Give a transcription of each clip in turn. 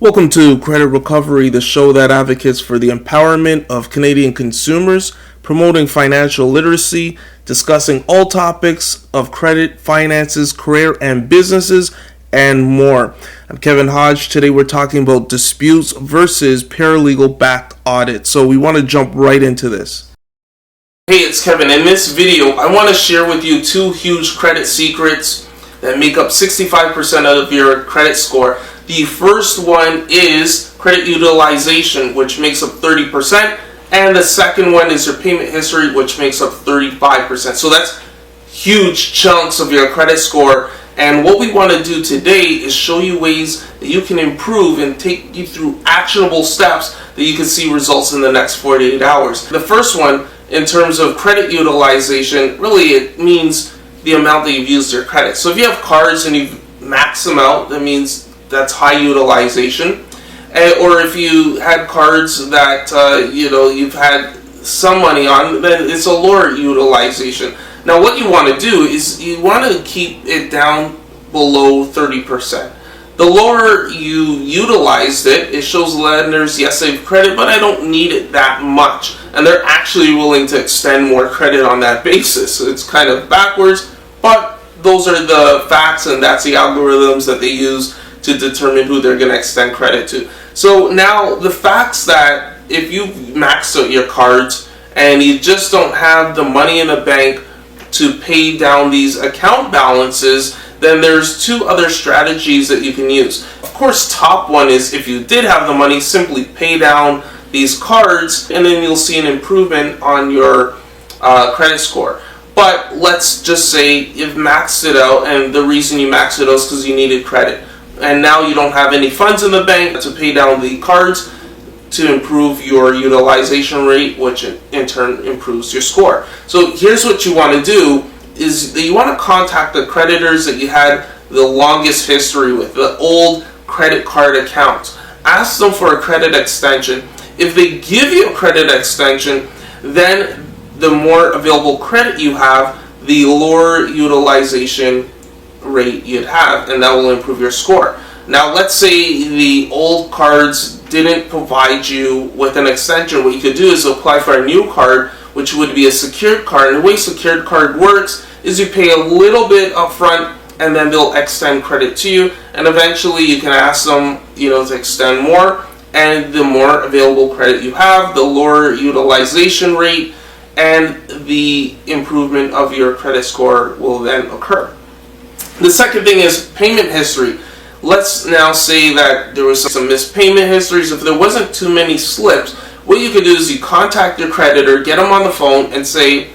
Welcome to Credit Recovery, the show that advocates for the empowerment of Canadian consumers, promoting financial literacy, discussing all topics of credit, finances, career, and businesses, and more. I'm Kevin Hodge. Today we're talking about disputes versus paralegal-backed audit. So we want to jump right into this. Hey, it's Kevin. In this video, I want to share with you two huge credit secrets that make up 65% of your credit score. The first one is credit utilization, which makes up 30%, and the second one is your payment history, which makes up 35%. So that's huge chunks of your credit score, and what we want to do today is show you ways that you can improve and take you through actionable steps that you can see results in the next 48 hours. The first one, in terms of credit utilization, really it means the amount that you've used your credit. So if you have cards and you've maxed them out, that means that's high utilization. Or if you had cards that you've had some money on, then it's a lower utilization. Now what you want to do is you want to keep it down below 30%. The lower you utilized it, it shows lenders, yes, I have credit, but I don't need it that much. And they're actually willing to extend more credit on that basis. So it's kind of backwards, but those are the facts, and that's the algorithms that they use to determine who they're going to extend credit to. So now the facts that if you maxed out your cards and you just don't have the money in the bank to pay down these account balances, then there's two other strategies that you can use. Of course, top one is if you did have the money, simply pay down these cards and then you'll see an improvement on your credit score. But let's just say you've maxed it out, and the reason you maxed it out is because you needed credit. And now you don't have any funds in the bank to pay down the cards to improve your utilization rate, which in turn improves your score. So here's what you want to do is that you want to contact the creditors that you had the longest history with, the old credit card accounts. Ask them for a credit extension. If they give you a credit extension, then the more available credit you have, the lower utilization rate you'd have, and that will improve your score. Now let's say the old cards didn't provide you with an extension. What you could do is apply for a new card, which would be a secured card. And the way a secured card works is you pay a little bit up front and then they'll extend credit to you, and eventually you can ask them to extend more, and the more available credit you have, the lower utilization rate and the improvement of your credit score will then occur. The second thing is payment history. Let's now say that there was some missed payment histories. If there wasn't too many slips, what you could do is you contact your creditor, get them on the phone and say,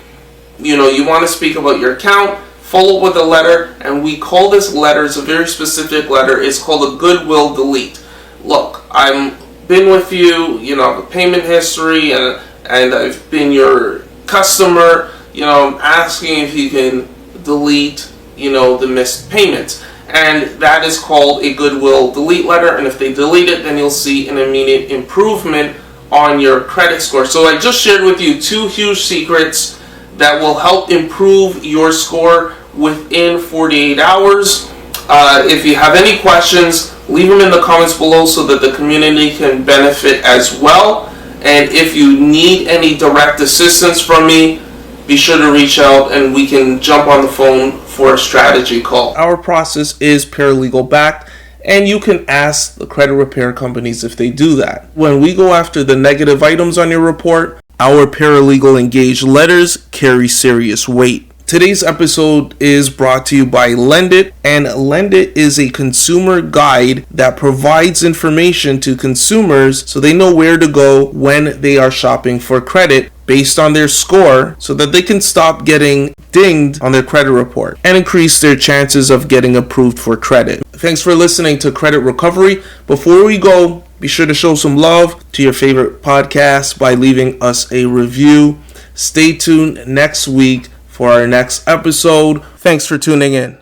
you want to speak about your account, follow up with a letter, and we call this letter, it's a very specific letter, it's called a goodwill delete. Look, I've been with you, I have a payment history, and I've been your customer, I'm asking if you can delete the missed payments, and that is called a goodwill delete letter. And if they delete it, then you'll see an immediate improvement on your credit score. So I just shared with you two huge secrets that will help improve your score within 48 hours. If you have any questions, leave them in the comments below so that the community can benefit as well. And if you need any direct assistance from me, be sure to reach out and we can jump on the phone for a strategy call. Our process is paralegal backed, and you can ask the credit repair companies if they do that. When we go after the negative items on your report, our paralegal engaged letters carry serious weight. Today's episode is brought to you by Lendit, and Lendit is a consumer guide that provides information to consumers so they know where to go when they are shopping for credit based on their score, so that they can stop getting dinged on their credit report and increase their chances of getting approved for credit. Thanks for listening to Credit Recovery. Before we go, be sure to show some love to your favorite podcast by leaving us a review. Stay tuned next week for our next episode. Thanks for tuning in.